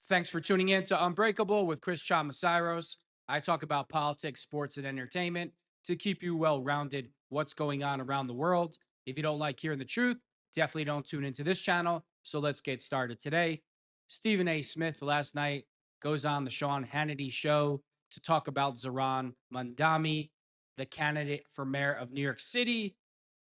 Thanks for tuning in to Unbreakable with Chris Chamasiros. I talk about politics, sports, and entertainment to keep you well rounded what's going on around the world. If you don't like hearing the truth, definitely don't tune into this channel. So let's get started today. Stephen A. Smith last night goes on the Sean Hannity show to talk about Zohran Mamdani, the candidate for mayor of New York City,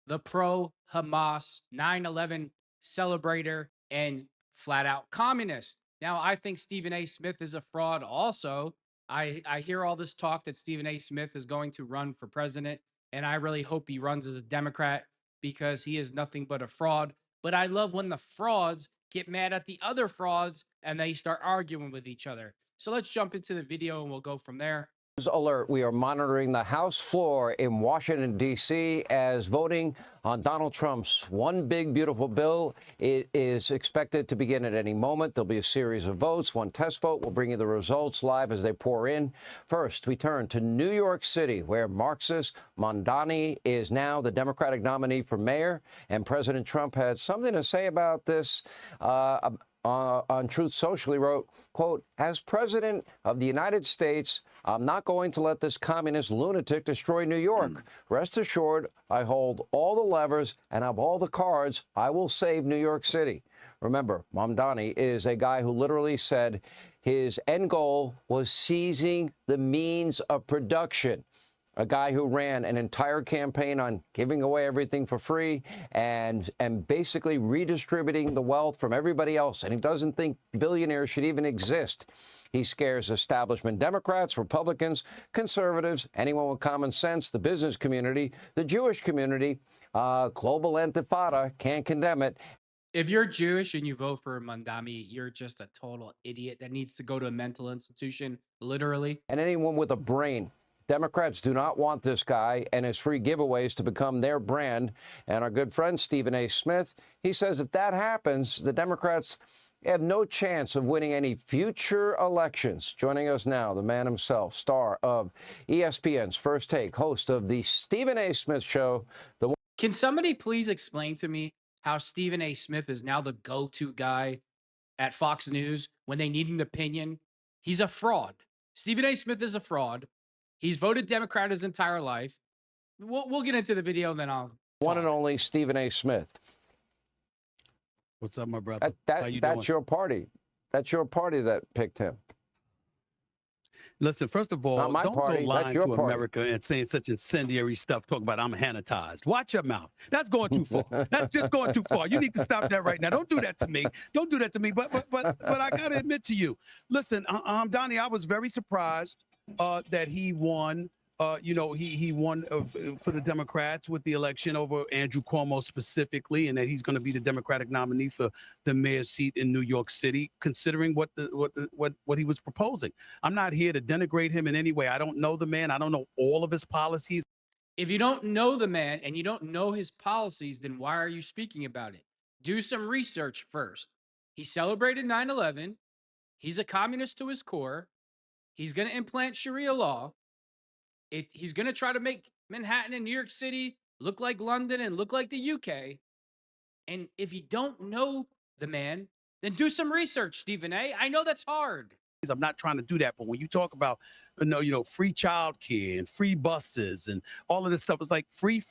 the pro Hamas 9/11 celebrator, and flat out communist. Now, I think Stephen A. Smith is a fraud also. I hear all this talk that Stephen A. Smith is going to run for president, and I really hope he runs as a Democrat because he is nothing but a fraud. But I love when the frauds get mad at the other frauds and they start arguing with each other. So let's jump into the video and we'll go from there. Alert, we are monitoring the House floor in Washington, D.C. as voting on Donald Trump's one big, beautiful bill. It is expected to begin at any moment. There'll be a series of votes. One test vote will bring you the results live as they pour in. First, we turn to New York City, where Marxist Mamdani is now the Democratic nominee for mayor. And President Trump had something to say about this. On Truth Social, he wrote, quote, "As president of the United States, I'm not going to let this communist lunatic destroy New York. Rest assured, I hold all the levers and have all the cards. I will save New York City." Remember, Mamdani is a guy who literally said his end goal was seizing the means of production. A guy who ran an entire campaign on giving away everything for free and basically redistributing the wealth from everybody else. And he doesn't think billionaires should even exist. He scares establishment Democrats, Republicans, conservatives, anyone with common sense, the business community, the Jewish community. Global Intifada can't condemn it. If you're Jewish and you vote for Mamdani, you're just a total idiot that needs to go to a mental institution, literally. And anyone with a brain. Democrats do not want this guy and his free giveaways to become their brand. And our good friend Stephen A. Smith, he says if that happens, the Democrats have no chance of winning any future elections. Joining us now, the man himself, star of ESPN's First Take, host of the Stephen A. Smith Show. Can somebody please explain to me how Stephen A. Smith is now the go-to guy at Fox News when they need an opinion? He's a fraud. Stephen A. Smith is a fraud. He's voted Democrat his entire life. We'll get into the video and then I'll One and only Stephen A. Smith. What's up, my brother? That's your party. That's your party that picked him. Listen, first of all, Not my don't party. go lying to That's your party. America and saying such incendiary stuff, talking about I'm Hannitized. Watch your mouth. That's going too far. That's just going too far. You need to stop that right now. Don't do that to me. Don't do that to me. But I got to admit to you, listen, Donnie, I was very surprised that he won. He won for the Democrats with the election over Andrew Cuomo specifically, and that he's going to be the Democratic nominee for the mayor's seat in New York City, considering what he was proposing. I'm not here to denigrate him in any way. I don't know the man. I don't know all of his policies. If you don't know the man and you don't know his policies, then why are you speaking about it? Do some research first. He celebrated 9/11. He's a communist to his core. He's going to implant Sharia law. He's going to try to make Manhattan and New York City look like London and look like the UK. And if you don't know the man, then do some research, Stephen A. I know that's hard. I'm not trying to do that, but when you talk about, free childcare and free buses and all of this stuff, it's like free.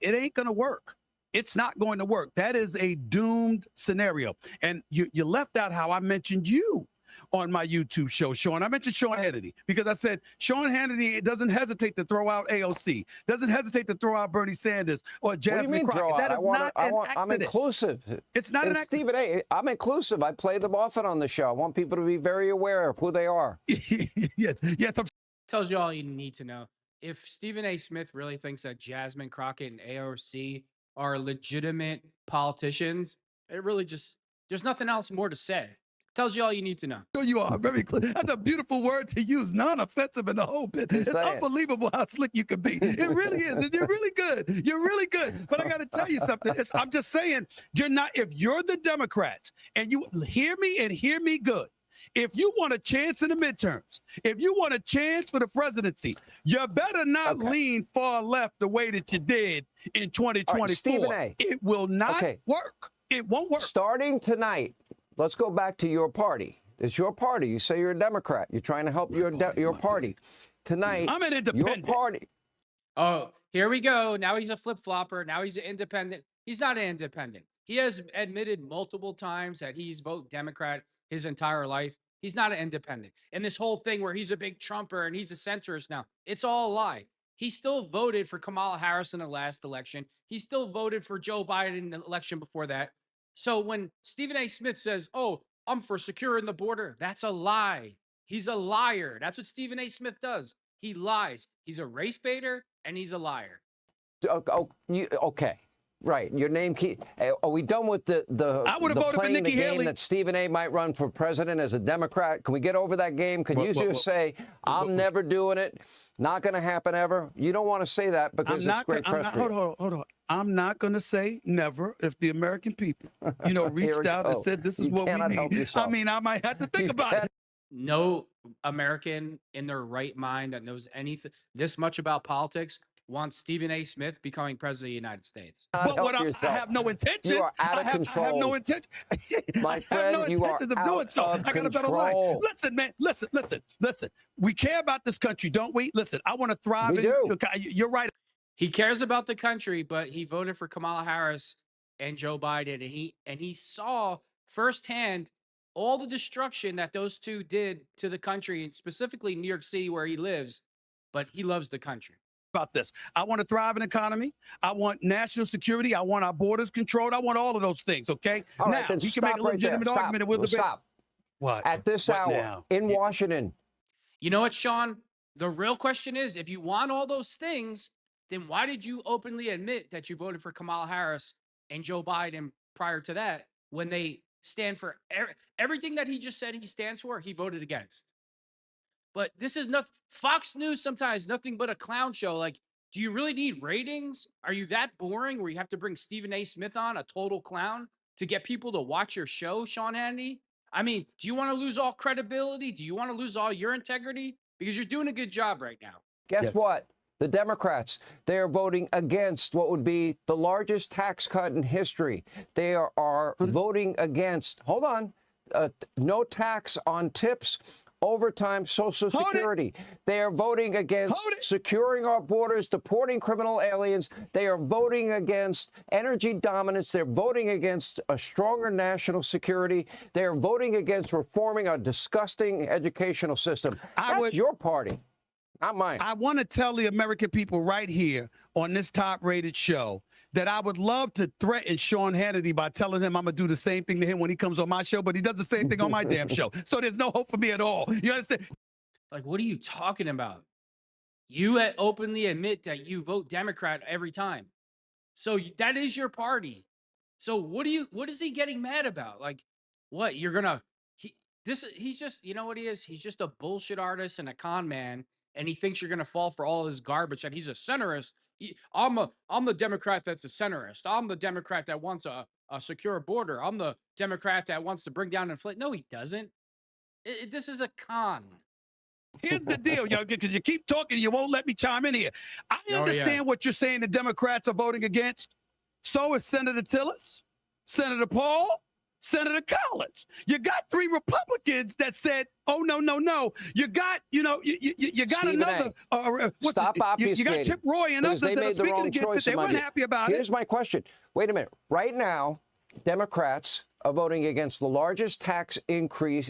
It ain't going to work. It's not going to work. That is a doomed scenario. And you left out how I mentioned you on my YouTube show, Sean. I mentioned Sean Hannity because I said Sean Hannity doesn't hesitate to throw out AOC, doesn't hesitate to throw out Bernie Sanders or Jasmine Crockett. That is not an accident. I'm inclusive. It's not an accident. Stephen A., I'm inclusive. I play them often on the show. I want people to be very aware of who they are. Yes. Tells you all you need to know. If Stephen A. Smith really thinks that Jasmine Crockett and AOC are legitimate politicians, it really there's nothing else more to say. Tells you all you need to know. You are very clear. That's a beautiful word to use, non-offensive in the whole bit. It's unbelievable how slick you can be. It really is. You're really good. You're really good. But I got to tell you something. I'm just saying, if you're the Democrats, and you hear me and hear me good, if you want a chance in the midterms, if you want a chance for the presidency, you better not lean far left the way that you did in 2024. Right, Stephen A. It will not work. It won't work. Starting tonight, let's go back to your party. It's your party. You say you're a Democrat. You're trying to help your party. Tonight, I'm an independent. your party. Oh, here we go. Now he's a flip-flopper. Now he's an independent. He's not an independent. He has admitted multiple times that he's voted Democrat his entire life. He's not an independent. And this whole thing where he's a big Trumper and he's a centrist now, it's all a lie. He still voted for Kamala Harris in the last election. He still voted for Joe Biden in the election before that. So when Stephen A. Smith says, oh, I'm for securing the border, that's a lie. He's a liar. That's what Stephen A. Smith does. He lies. He's a race baiter and he's a liar. Okay. Right. Your name are we done with the I would have voted for playing the Nikki game Haley. that Stephen A. might run for president as a Democrat? Can we get over that game? Can you just say, I'm never doing it, not going to happen ever? You don't want to say that because it's great press. Hold on. I'm not going to say never if the American people, reached out and said, this is what we need. I mean, I might have to think about it. No American in their right mind that knows anything this much about politics wants Stephen A. Smith becoming president of the United States. But what I have no intention. You are out of control. I have no intention. My friend, I have no intentions of doing so. I got a better life. Listen, man. Listen. We care about this country, don't we? Listen, I want to thrive. We do. You're right. He cares about the country, but he voted for Kamala Harris and Joe Biden, and he saw firsthand all the destruction that those two did to the country, and specifically New York City where he lives. But he loves the country. About this. I want to thrive in economy. I want national security. I want our borders controlled. I want all of those things. Okay. All now right, then we can make a legitimate argument. We'll stop. What? At this hour in Washington. You know what, Sean? The real question is, if you want all those things, then why did you openly admit that you voted for Kamala Harris and Joe Biden prior to that when they stand for everything that he just said he stands for? He voted against. But this is nothing. Fox News sometimes nothing but a clown show. Like, do you really need ratings? Are you that boring where you have to bring Stephen A. Smith on, a total clown, to get people to watch your show, Sean Hannity? I mean, do you want to lose all credibility? Do you want to lose all your integrity? Because you're doing a good job right now. Guess what? The Democrats, they are voting against what would be the largest tax cut in history. They are voting against, hold on, no tax on tips, overtime, Social Security. They are voting against securing our borders, deporting criminal aliens. They are voting against energy dominance. They're voting against a stronger national security. They are voting against reforming our disgusting educational system. That's your party, not mine. I want to tell the American people right here on this top-rated show that I would love to threaten Sean Hannity by telling him I'm going to do the same thing to him when he comes on my show, but he does the same thing on my damn show. So there's no hope for me at all. You understand? Like, what are you talking about? You openly admit that you vote Democrat every time. So that is your party. So what is he getting mad about? Like, what? You're going to, he's just, you know what he is? He's just a bullshit artist and a con man. And he thinks you're going to fall for all his garbage. And he's a centerist. I'm the Democrat that's a centerist. I'm the Democrat that wants a secure border. I'm the Democrat that wants to bring down inflation. No, he doesn't. This is a con. Here's the deal, yo, because you keep talking, you won't let me chime in here. I understand what you're saying the Democrats are voting against. So is Senator Tillis, Senator Paul, Senator Collins. You got three Republicans that said, "Oh no, no, no." You got, you got Stephen another. Stop obfuscating. You got Chip Roy and others that are speaking against it. They weren't happy about it. Here's my question. Wait a minute. Right now, Democrats are voting against the largest tax increase,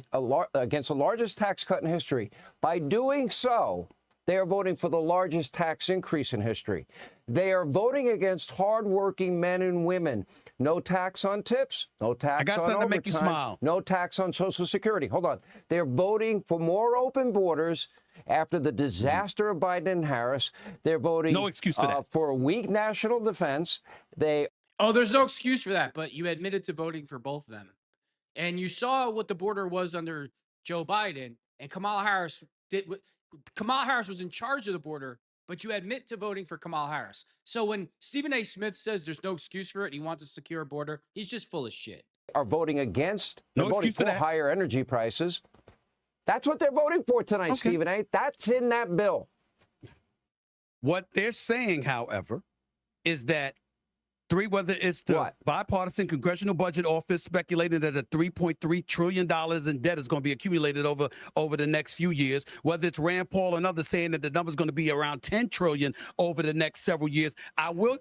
against the largest tax cut in history. By doing so, they are voting for the largest tax increase in history. They are voting against hardworking men and women. No tax on tips, no tax on overtime, make you smile. No tax on Social Security. Hold on. They're voting for more open borders after the disaster of Biden and Harris. They're voting no excuse for that. For a weak national defense. Oh, there's no excuse for that, but you admitted to voting for both of them. And you saw what the border was under Joe Biden, and Kamala Harris was in charge of the border, but you admit to voting for Kamala Harris. So when Stephen A. Smith says there's no excuse for it, he wants a secure border, he's just full of shit. Are voting against, they're voting for higher energy prices. That's what they're voting for tonight, Stephen A. That's in that bill. What they're saying, however, is that Three, whether it's the What? bipartisan Congressional Budget Office speculating that a $3.3 trillion in debt is going to be accumulated over the next few years, whether it's Rand Paul and others saying that the number is going to be around 10 trillion over the next several years.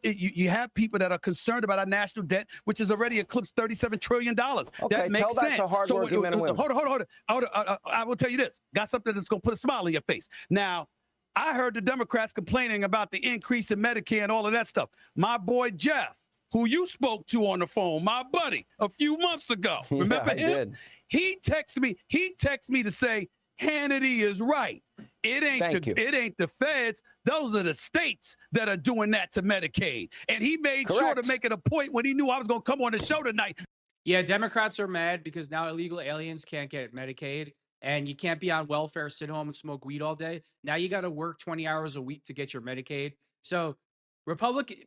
You have people that are concerned about our national debt, which has already eclipsed $37 trillion. Okay, that makes tell that sense. to hardworking men and women. Hold on. I will tell you this. Got something that's going to put a smile on your face. Now, I heard the Democrats complaining about the increase in Medicare and all of that stuff. My boy Jeff, who you spoke to on the phone, my buddy, a few months ago. Remember Yeah, I him? did. He texted me to say, Hannity is right. It ain't the feds. Those are the states that are doing that to Medicaid. And he made sure to make it a point when he knew I was going to come on the show tonight. Yeah, Democrats are mad because now illegal aliens can't get Medicaid, and you can't be on welfare, sit home and smoke weed all day. Now you got to work 20 hours a week to get your Medicaid. So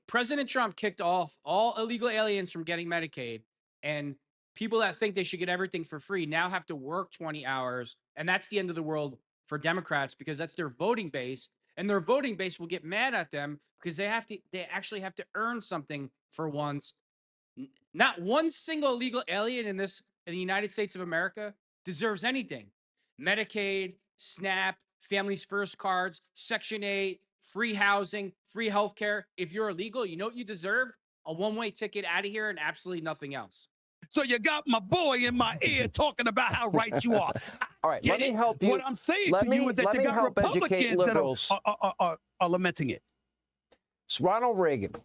President Trump kicked off all illegal aliens from getting Medicaid, and people that think they should get everything for free now have to work 20 hours. And that's the end of the world for Democrats because that's their voting base, and their voting base will get mad at them because they actually have to earn something for once. Not one single illegal alien in the United States of America deserves anything. Medicaid, SNAP, Families First cards, Section 8, free housing, free healthcare. If you're illegal, you know what you deserve? A one-way ticket out of here and absolutely nothing else. So you got my boy in my ear talking about how right you are. All right, let me help you. What I'm saying to you is that you got Republicans that are lamenting it. So Ronald Reagan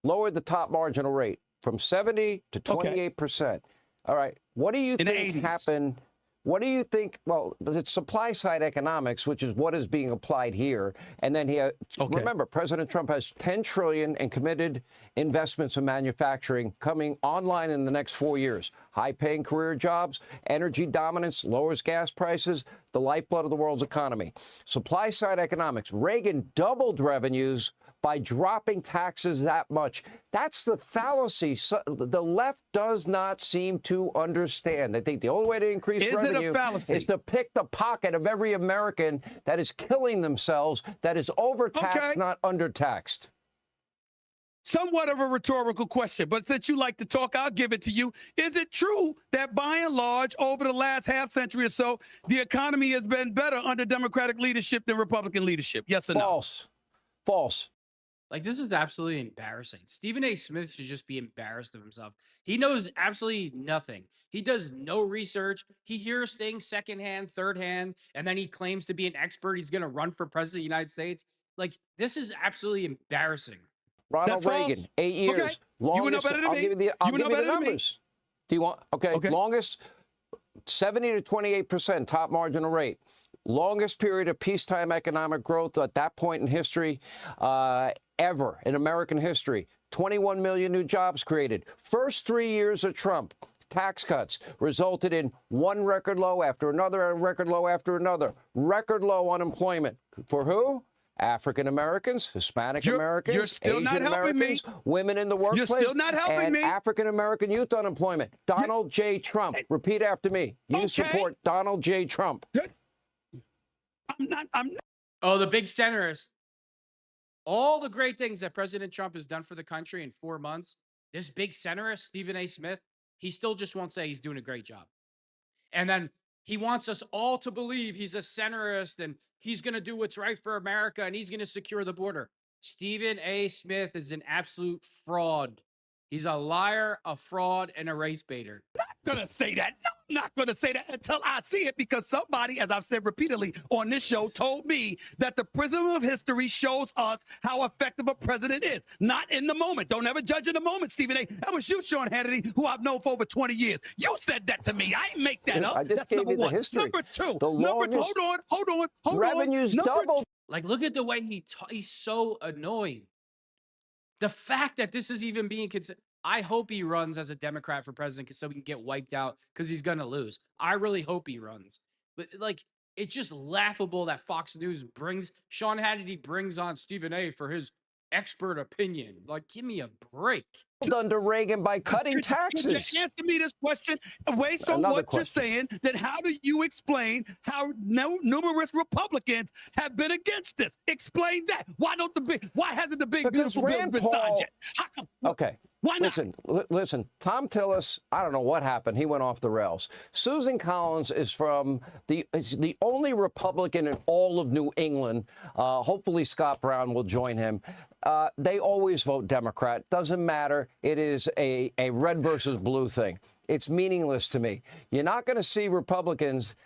lowered the top marginal rate from 70 to 28%. All right. What do you think happened? What do you think? Well, it's supply side economics, which is what is being applied here. And then remember, President Trump has $10 trillion in committed investments in manufacturing coming online in the next 4 years. High-paying career jobs, energy dominance, lowers gas prices, the lifeblood of the world's economy. Supply side economics. Reagan doubled revenues by dropping taxes that much. That's the fallacy. So the left does not seem to understand. They think the only way to increase revenue is to pick the pocket of every American that is killing themselves, that is overtaxed, not undertaxed. Somewhat of a rhetorical question, but since you like to talk, I'll give it to you. Is it true that by and large, over the last half century or so, the economy has been better under Democratic leadership than Republican leadership? Yes or no? False. False. Like, this is absolutely embarrassing. Stephen A. Smith should just be embarrassed of himself. He knows absolutely nothing. He does no research. He hears things secondhand, third hand, and then he claims to be an expert. He's going to run for president of the United States. Like, this is absolutely embarrassing. Ronald Reagan, 8 years. Okay. Longest, You would know better than me. I'll give you the numbers. Do you want? Okay. Longest, 70 to 28% top marginal rate. Longest period of peacetime economic growth at that point in history ever in American history. 21 million new jobs created. First 3 years of Trump, tax cuts resulted in one record low after another, a record low after another. Record low unemployment. For who? African Americans, Hispanic Americans, Asian Americans, women in the workplace, You're still not helping me. African American youth unemployment. Donald J. Trump. Repeat after me. You support Donald J. Trump. I'm not. Oh, the big centerist. All the great things that President Trump has done for the country in 4 months, this big centerist, Stephen A. Smith, he still just won't say he's doing a great job. And then he wants us all to believe he's a centerist and he's going to do what's right for America and he's going to secure the border. Stephen A. Smith is an absolute fraud. He's a liar, a fraud, and a race baiter. Not going to say that. No, I'm not going to say that until I see it, because somebody, as I've said repeatedly on this show, told me that the prism of history shows us how effective a president is. Not in the moment. Don't ever judge in the moment, Stephen A. That was you, Sean Hannity, who I've known for over 20 years. You said that to me. I didn't make that up. I just That's gave number you the one. history. Number two. Hold on. Revenues doubled. Like, look at the way he's so annoying. The fact that this is even being considered. I hope he runs as a Democrat for president so we can get wiped out because he's going to lose. I really hope he runs. But, like, it's just laughable that Fox News Sean Hannity brings on Stephen A. for his expert opinion. Like, give me a break. Under Reagan by cutting Could taxes. you answer me this question based on Another what question. you're saying? Then how do you explain how numerous Republicans have been against this? Explain that. Why hasn't the big Because beautiful bill Rand been Paul- signed yet? How come? Okay. Why not? Listen, Tom Tillis, I don't know what happened. He went off the rails. Susan Collins is the only Republican in all of New England. Hopefully Scott Brown will join him. They always vote Democrat. Doesn't matter. It is a red versus blue thing. It's meaningless to me. You're not going to see Republicans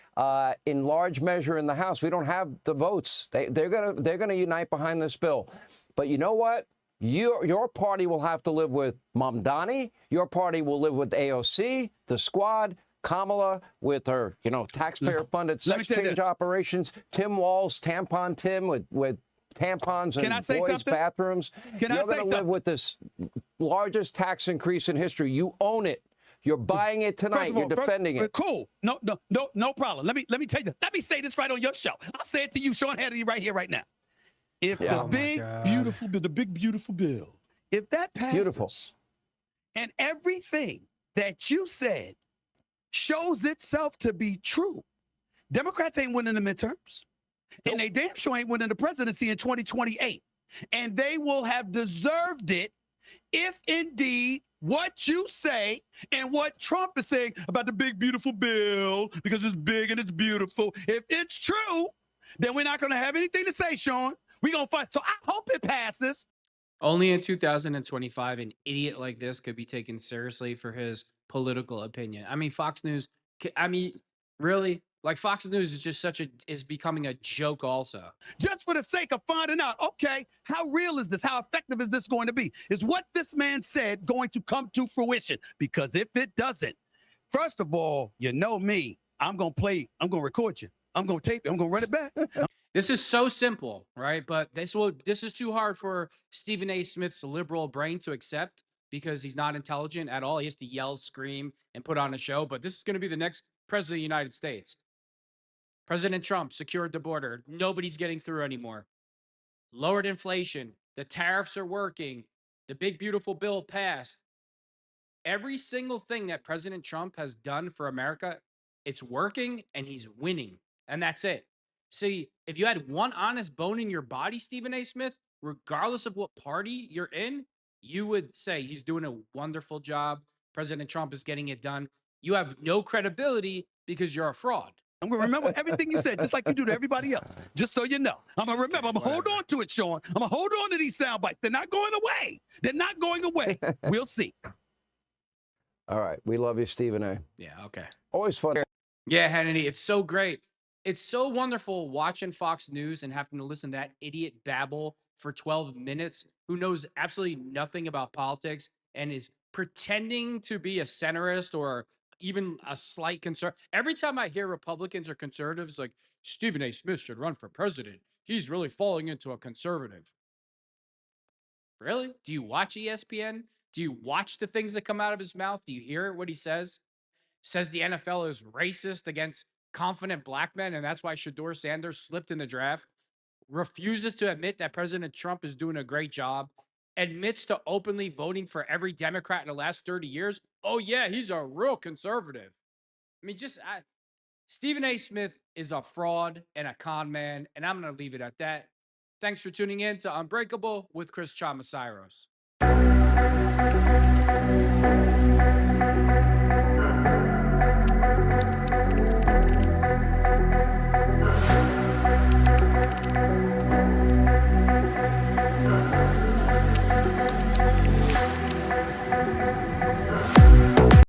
in large measure in the House. We don't have the votes. They're going to unite behind this bill. But you know what? Your party will have to live with Mamdani. Your party will live with AOC, the Squad, Kamala with her, taxpayer-funded sex change operations, Tim Walz, Tampon Tim with tampons and boys' bathrooms. You're going to live with this largest tax increase in history. You own it. You're buying it tonight. You're defending it. Cool. No problem. Let me tell you. Let me say this right on your show. I'll say it to you, Sean Hannity, right here, right now. If the big beautiful bill, if that passes, and everything that you said shows itself to be true, Democrats ain't winning the midterms, and they damn sure ain't winning the presidency in 2028, and they will have deserved it if indeed what you say and what Trump is saying about the big beautiful bill, because it's big and it's beautiful, if it's true, then we're not going to have anything to say, Sean. We're going to fight. So I hope it passes. Only in 2025, an idiot like this could be taken seriously for his political opinion. I mean, Fox News, really? Like, Fox News is just is becoming a joke also. Just for the sake of finding out, okay, how real is this? How effective is this going to be? Is what this man said going to come to fruition? Because if it doesn't, first of all, you know me, I'm going to record you. I'm going to tape it. I'm going to run it back. This is so simple, right? But this is too hard for Stephen A. Smith's liberal brain to accept because he's not intelligent at all. He has to yell, scream, and put on a show. But this is going to be the next president of the United States. President Trump secured the border. Nobody's getting through anymore. Lowered inflation. The tariffs are working. The big, beautiful bill passed. Every single thing that President Trump has done for America, it's working and he's winning. And that's it. See, if you had one honest bone in your body, Stephen A. Smith, regardless of what party you're in, you would say he's doing a wonderful job. President Trump is getting it done. You have no credibility because you're a fraud. I'm going to remember everything you said, just like you do to everybody else, just so you know. I'm going to remember. I'm going to hold on to it, Sean. I'm going to hold on to these sound bites. They're not going away. They're not going away. We'll see. All right. We love you, Stephen A. Yeah, okay. Always fun. Yeah, Hannity, it's so great. It's so wonderful watching Fox News and having to listen to that idiot babble for 12 minutes who knows absolutely nothing about politics and is pretending to be a centerist or even a slight conservative. Every time I hear Republicans or conservatives like Stephen A. Smith should run for president, he's really falling into a conservative. Really? Do you watch ESPN? Do you watch the things that come out of his mouth? Do you hear what he says? Says the NFL is racist against confident black men, and that's why Shedeur Sanders slipped in the draft. Refuses to admit that President Trump is doing a great job. Admits to openly voting for every Democrat in the last 30 years. Oh, yeah, he's a real conservative. I mean, Stephen A. Smith is a fraud and a con man, and I'm going to leave it at that. Thanks for tuning in to Unbreakable with Chris Chamasiros.